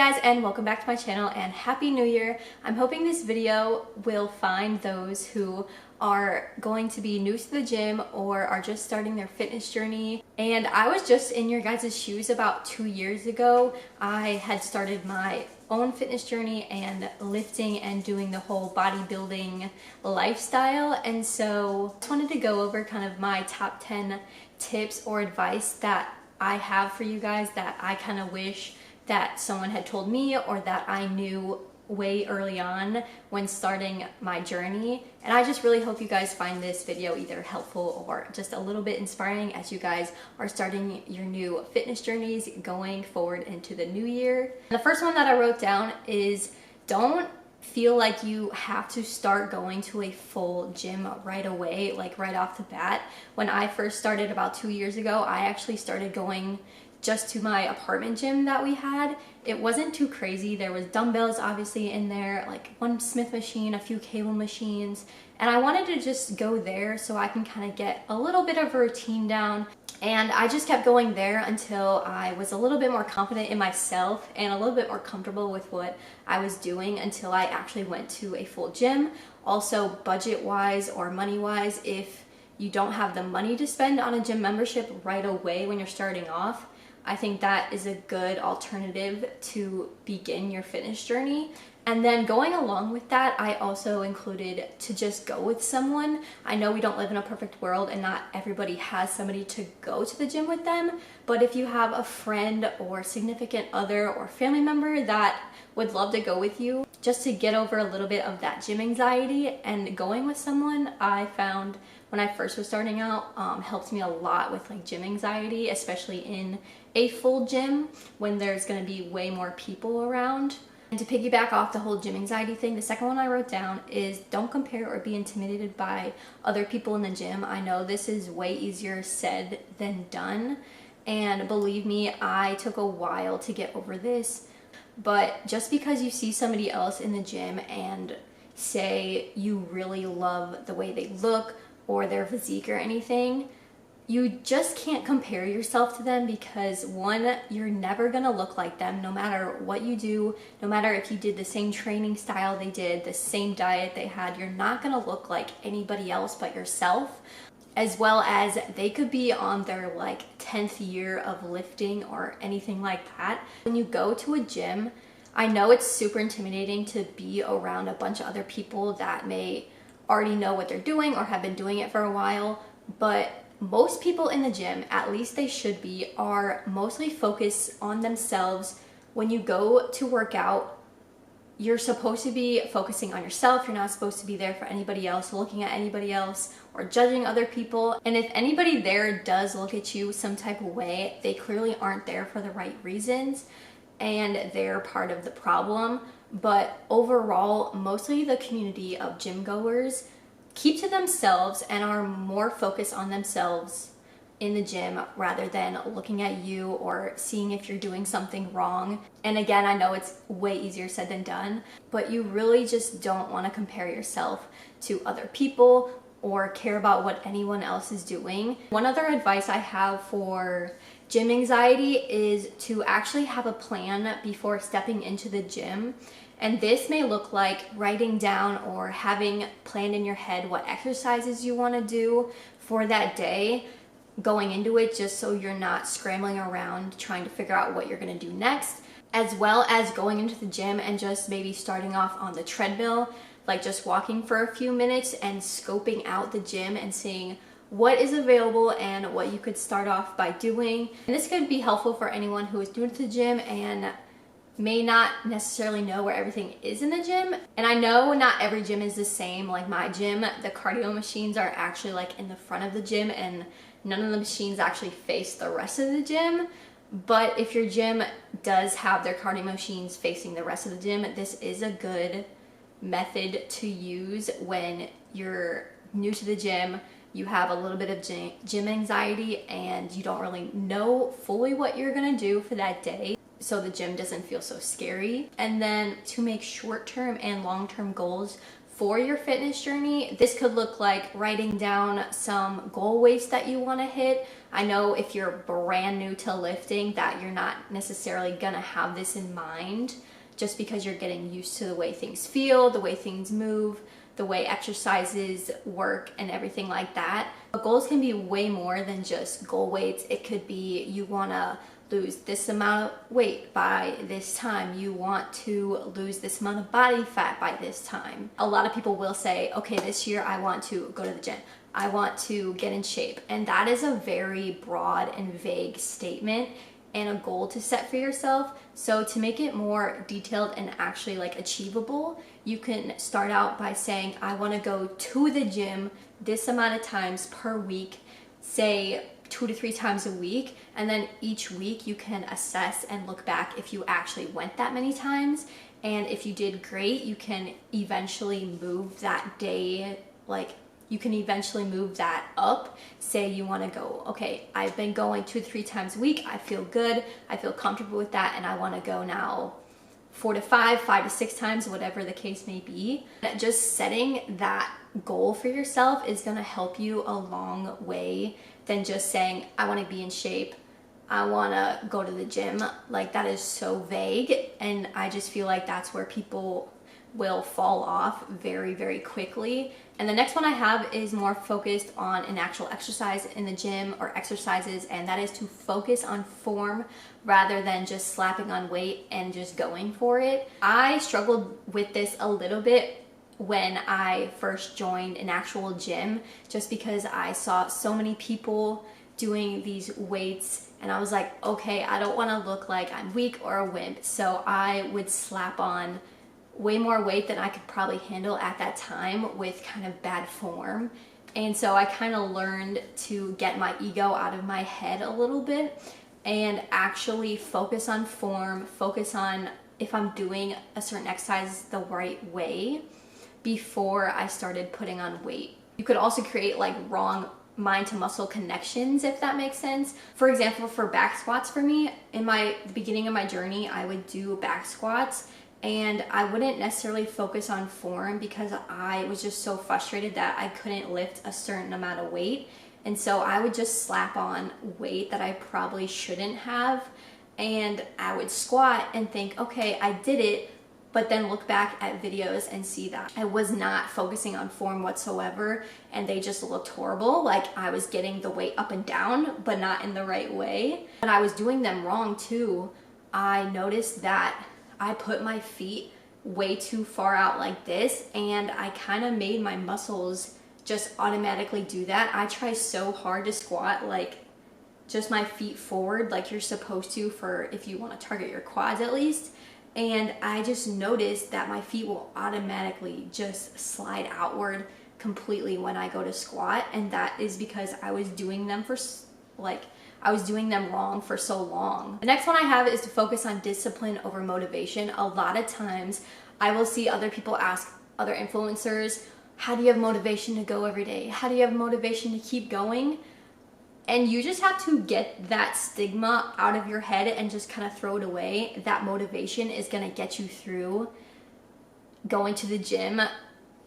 guys, and welcome back to my channel and Happy New Year. I'm hoping this video will find those who are going to be new to the gym or are just starting their fitness journey. And I was just in your guys' shoes about 2 years ago. I had started my own fitness journey and lifting and doing the whole bodybuilding lifestyle. And so I just wanted to go over kind of my top 10 tips or advice that I have for you guys that I kind of wish that someone had told me or that I knew way early on when starting my journey. And I just really hope you guys find this video either helpful or just a little bit inspiring as you guys are starting your new fitness journeys going forward into the new year. And the first one that I wrote down is don't feel like you have to start going to a full gym right away, like right off the bat. When I first started about 2 years ago, I actually started going just to my apartment gym that we had. It wasn't too crazy. There was dumbbells obviously in there, like one Smith machine, a few cable machines, and I wanted to just go there so I can kind of get a little bit of a routine down. And I just kept going there until I was a little bit more confident in myself and a little bit more comfortable with what I was doing until I actually went to a full gym. Also, budget wise or money wise, if you don't have the money to spend on a gym membership right away when you're starting off, I think that is a good alternative to begin your fitness journey. And then going along with that, I also included to just go with someone. I know we don't live in a perfect world and not everybody has somebody to go to the gym with them, but if you have a friend or significant other or family member that would love to go with you, just to get over a little bit of that gym anxiety, and going with someone, I found when I first was starting out, helped me a lot with like gym anxiety, especially in a full gym when there's gonna be way more people around. And to piggyback off the whole gym anxiety thing, the second one I wrote down is don't compare or be intimidated by other people in the gym. I know this is way easier said than done, and believe me, I took a while to get over this. But just because you see somebody else in the gym and say you really love the way they look or their physique or anything, you just can't compare yourself to them, because one, you're never gonna look like them no matter what you do, no matter if you did the same training style they did, the same diet they had, you're not gonna look like anybody else but yourself. As well as they could be on their like 10th year of lifting or anything like that. When you go to a gym, I know it's super intimidating to be around a bunch of other people that may already know what they're doing or have been doing it for a while, but most people in the gym, at least they should be, are mostly focused on themselves. When you go to work out, you're supposed to be focusing on yourself. You're not supposed to be there for anybody else, looking at anybody else, or judging other people. And if anybody there does look at you some type of way, they clearly aren't there for the right reasons, and they're part of the problem. But overall, mostly the community of gym goers keep to themselves and are more focused on themselves in the gym rather than looking at you or seeing if you're doing something wrong. And again, I know it's way easier said than done, but you really just don't want to compare yourself to other people or care about what anyone else is doing. One other advice I have for gym anxiety is to actually have a plan before stepping into the gym. And this may look like writing down or having planned in your head what exercises you want to do for that day going into it, just so you're not scrambling around trying to figure out what you're going to do next, as well as going into the gym and just maybe starting off on the treadmill, like just walking for a few minutes and scoping out the gym and seeing what is available and what you could start off by doing. And this could be helpful for anyone who is new to the gym and may not necessarily know where everything is in the gym. And I know not every gym is the same. Like my gym, the cardio machines are actually like in the front of the gym and none of the machines actually face the rest of the gym. But if your gym does have their cardio machines facing the rest of the gym, this is a good method to use when you're new to the gym, you have a little bit of gym anxiety and you don't really know fully what you're gonna do for that day, so the gym doesn't feel so scary. And then to make short-term and long-term goals for your fitness journey. This could look like writing down some goal weights that you want to hit. I know if you're brand new to lifting that you're not necessarily gonna have this in mind, just because you're getting used to the way things feel, the way things move, the way exercises work and everything like that. But goals can be way more than just goal weights. It could be you wanna lose this amount of weight by this time. You want to lose this amount of body fat by this time. A lot of people will say, okay, this year I want to go to the gym. I want to get in shape. And that is a very broad and vague statement and a goal to set for yourself. So to make it more detailed and actually like achievable, you can start out by saying, I want to go to the gym this amount of times per week, say 2 to 3 times a week, and then each week you can assess and look back if you actually went that many times. And if you did great, you can eventually move that day, like you can eventually move that up. Say you want to go, okay, I've been going 2 to 3 times a week, I feel good, I feel comfortable with that, and I want to go now 4 to 5, 5 to 6 times, whatever the case may be. Just setting that goal for yourself is going to help you a long way than just saying, I want to be in shape, I want to go to the gym. Like, that is so vague, and I just feel like that's where people will fall off very, very quickly. And the next one I have is more focused on an actual exercise in the gym or exercises, and that is to focus on form rather than just slapping on weight and just going for it. I struggled with this a little bit when I first joined an actual gym, just because I saw so many people doing these weights and I was like, okay, I don't want to look like I'm weak or a wimp. So I would slap on way more weight than I could probably handle at that time with kind of bad form. And so I kind of learned to get my ego out of my head a little bit and actually focus on form, focus on if I'm doing a certain exercise the right way before I started putting on weight. You could also create like wrong mind to muscle connections, if that makes sense. For example, for back squats for me, in the beginning of my journey, I would do back squats and I wouldn't necessarily focus on form because I was just so frustrated that I couldn't lift a certain amount of weight. And so I would just slap on weight that I probably shouldn't have. And I would squat and think, okay, I did it, but then look back at videos and see that I was not focusing on form whatsoever and they just looked horrible. Like I was getting the weight up and down, but not in the right way. And I was doing them wrong too. I noticed that I put my feet way too far out like this and I kind of made my muscles just automatically do that. I try so hard to squat like just my feet forward like you're supposed to for if you want to target your quads at least. And I just noticed that my feet will automatically just slide outward completely when I go to squat. And that is because I was doing them wrong for so long. The next one I have is to focus on discipline over motivation. A lot of times I will see other people ask other influencers, how do you have motivation to go every day? How do you have motivation to keep going? And you just have to get that stigma out of your head and just kind of throw it away. That motivation is going to get you through going to the gym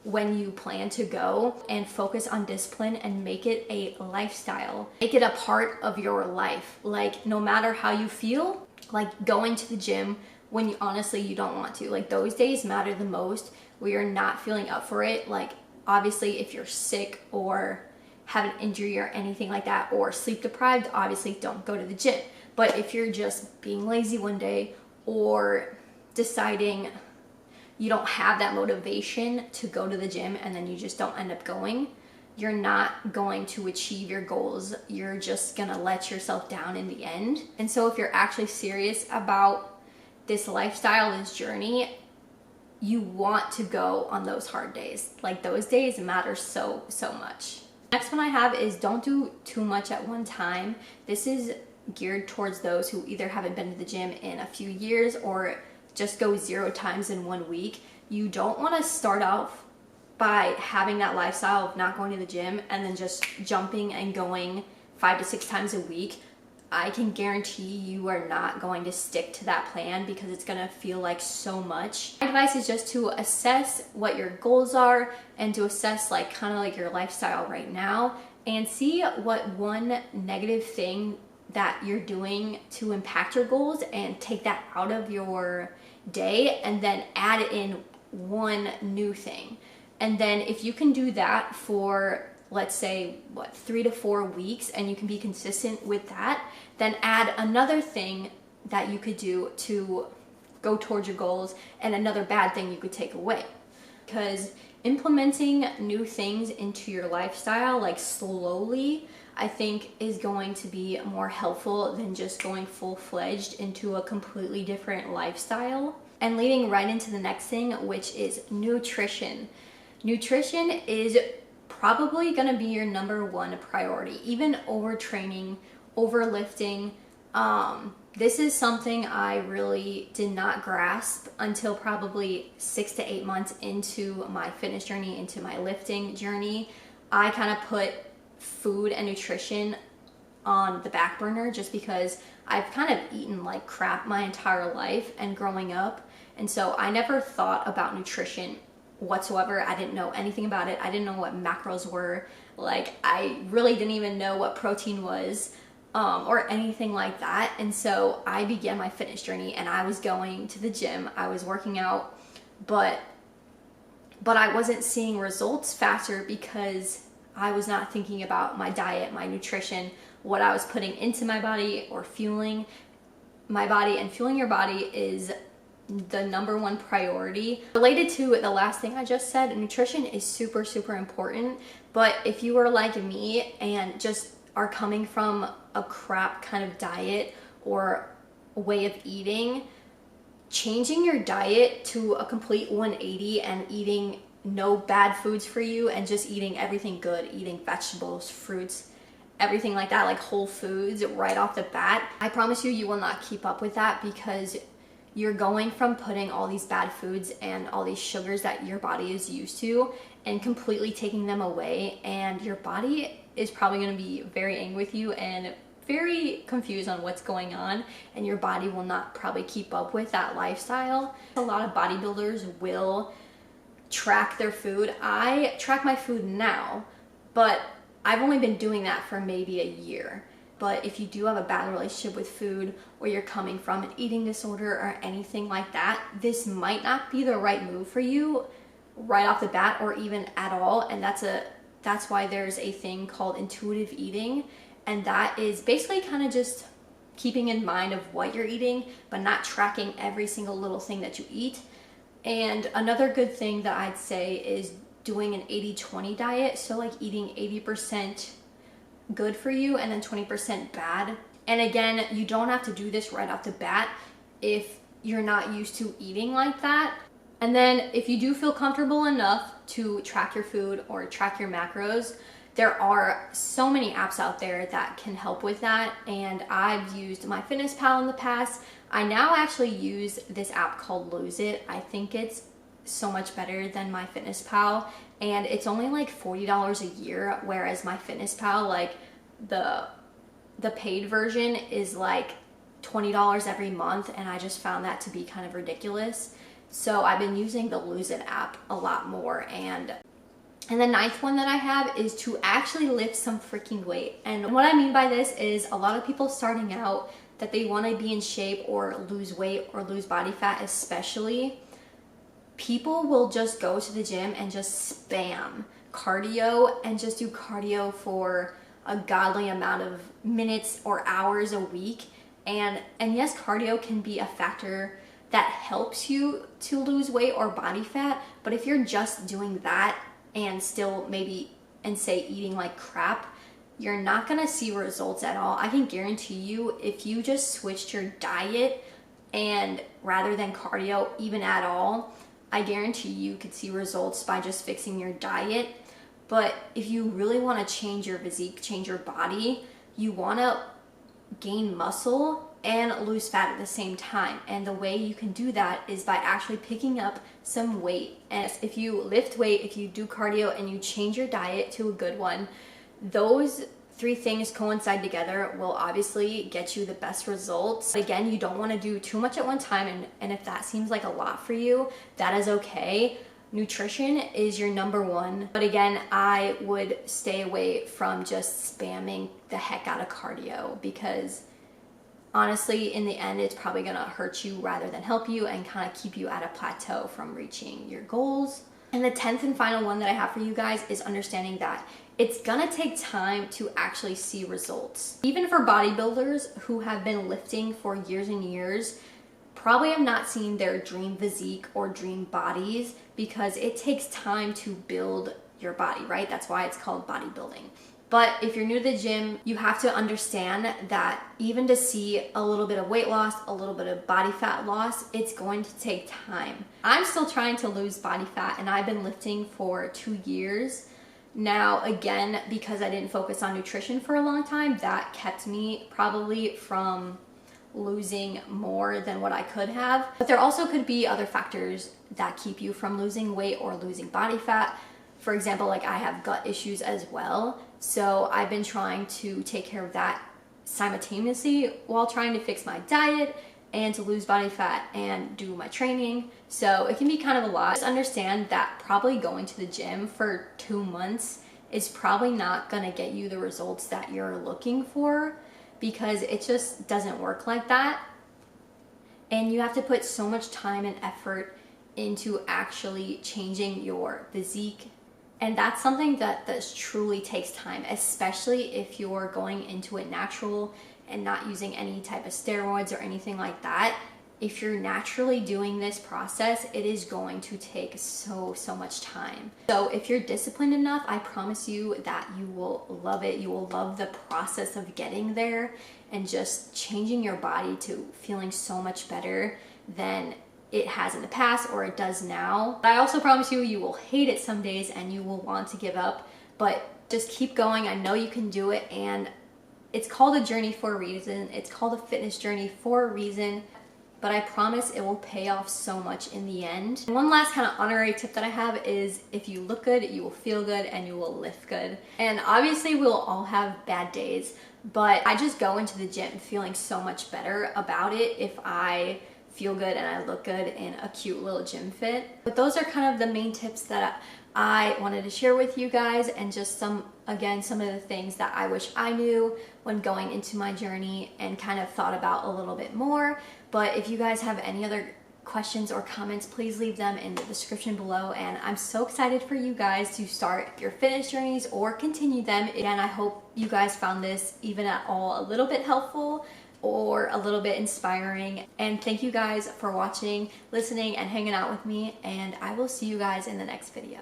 when you plan to go, and focus on discipline and make it a lifestyle. Make it a part of your life. Like no matter how you feel, like going to the gym when you honestly you don't want to. Like those days matter the most where you're not feeling up for it. Like obviously if you're sick or have an injury or anything like that, or sleep deprived, obviously don't go to the gym. But if you're just being lazy one day or deciding you don't have that motivation to go to the gym and then you just don't end up going, you're not going to achieve your goals. You're just gonna let yourself down in the end. And so if you're actually serious about this lifestyle, this journey, you want to go on those hard days. Like those days matter so much. Next one I have is don't do too much at one time. This is geared towards those who either haven't been to the gym in a few years or just go 0 times in 1 week. You don't want to start off by having that lifestyle of not going to the gym and then just jumping and going 5 to 6 times a week. I can guarantee you are not going to stick to that plan because it's gonna feel like so much. My advice is just to assess what your goals are and to assess like kind of like your lifestyle right now and see what one negative thing that you're doing to impact your goals and take that out of your day and then add in one new thing. And then if you can do that for, let's say, 3 to 4 weeks, and you can be consistent with that, then add another thing that you could do to go towards your goals and another bad thing you could take away. Because implementing new things into your lifestyle, like slowly, I think is going to be more helpful than just going full-fledged into a completely different lifestyle. And leading right into the next thing, which is nutrition. Nutrition is probably gonna be your #1 priority, even overtraining, overlifting. This is something I really did not grasp until probably 6 to 8 months into my fitness journey, into my lifting journey. I kind of put food and nutrition on the back burner just because I've kind of eaten like crap my entire life and growing up. And so I never thought about nutrition whatsoever. I didn't know anything about it. I didn't know what macros were. Like, I really didn't even know what protein was or anything like that. And so I began my fitness journey and I was going to the gym. I was working out, but I wasn't seeing results faster because I was not thinking about my diet, my nutrition, what I was putting into my body or fueling my body. And fueling your body is the #1 priority. Related to the last thing I just said, nutrition is super, super important. But if you are like me and just are coming from a crap kind of diet or way of eating, changing your diet to a complete 180 and eating no bad foods for you and just eating everything good, eating vegetables, fruits, everything like that, like whole foods right off the bat, I promise you, you will not keep up with that because you're going from putting all these bad foods and all these sugars that your body is used to and completely taking them away, and your body is probably going to be very angry with you and very confused on what's going on, and your body will not probably keep up with that lifestyle. A lot of bodybuilders will track their food. I track my food now, but I've only been doing that for maybe a year. But if you do have a bad relationship with food, or you're coming from an eating disorder or anything like that, this might not be the right move for you right off the bat or even at all. And that's why there's a thing called intuitive eating. And that is basically kind of just keeping in mind of what you're eating, but not tracking every single little thing that you eat. And another good thing that I'd say is doing an 80-20 diet. So like eating 80% good for you and then 20% bad. And again, you don't have to do this right off the bat if you're not used to eating like that. And then if you do feel comfortable enough to track your food or track your macros, there are so many apps out there that can help with that. And I've used MyFitnessPal in the past. I now actually use this app called Lose It. I think it's so much better than MyFitnessPal, and it's only like $40 a year, whereas MyFitnessPal, like the paid version is like $20 every month, and I just found that to be kind of ridiculous. So I've been using the Lose It app a lot more. And the 9th one that I have is to actually lift some freaking weight. And what I mean by this is a lot of people starting out that they want to be in shape or lose weight or lose body fat, especially, people will just go to the gym and just spam cardio and just do cardio for a godly amount of minutes or hours a week. And yes, cardio can be a factor that helps you to lose weight or body fat, but if you're just doing that and still maybe, and say eating like crap, you're not gonna see results at all. I can guarantee you, if you just switched your diet and rather than cardio even at all, I guarantee you could see results by just fixing your diet. But if you really want to change your physique, change your body, you want to gain muscle and lose fat at the same time. And the way you can do that is by actually picking up some weight. And if you lift weight, if you do cardio and you change your diet to a good one, those three things coincide together will obviously get you the best results. But again, you don't want to do too much at one time, and if that seems like a lot for you, that is okay. Nutrition is your number one. But again, I would stay away from just spamming the heck out of cardio, because honestly, in the end, it's probably gonna hurt you rather than help you and kind of keep you at a plateau from reaching your goals. And the 10th and final one that I have for you guys is understanding that it's gonna take time to actually see results. Even for bodybuilders who have been lifting for years and years, probably have not seen their dream physique or dream bodies, because it takes time to build your body, right? That's why it's called bodybuilding. But if you're new to the gym, you have to understand that even to see a little bit of weight loss, a little bit of body fat loss, it's going to take time. I'm still trying to lose body fat, and I've been lifting for 2 years. Now, again, because I didn't focus on nutrition for a long time, that kept me probably from losing more than what I could have. But there also could be other factors that keep you from losing weight or losing body fat. For example, like I have gut issues as well. So I've been trying to take care of that simultaneously while trying to fix my diet and to lose body fat and do my training. So it can be kind of a lot. Just understand that probably going to the gym for 2 months is probably not gonna get you the results that you're looking for, because it just doesn't work like that. And you have to put so much time and effort into actually changing your physique. And that's something that truly takes time, especially if you're going into it natural and not using any type of steroids or anything like that. If you're naturally doing this process, it is going to take so much time. So if you're disciplined enough, I promise you that you will love it. You will love the process of getting there and just changing your body to feeling so much better than it has in the past or it does now. But I also promise you, you will hate it some days and you will want to give up, but just keep going. I know you can do it, and it's called a journey for a reason. It's called a fitness journey for a reason, but I promise it will pay off so much in the end. And one last kind of honorary tip that I have is, if you look good, you will feel good and you will lift good. And obviously we'll all have bad days, but I just go into the gym feeling so much better about it if I feel good and I look good in a cute little gym fit. But those are kind of the main tips that I wanted to share with you guys, and just some of the things that I wish I knew when going into my journey and kind of thought about a little bit more. But if you guys have any other questions or comments, please leave them in the description below. And I'm so excited for you guys to start your fitness journeys or continue them. And I hope you guys found this even at all a little bit helpful or a little bit inspiring. And thank you guys for watching, listening, and hanging out with me. And I will see you guys in the next video.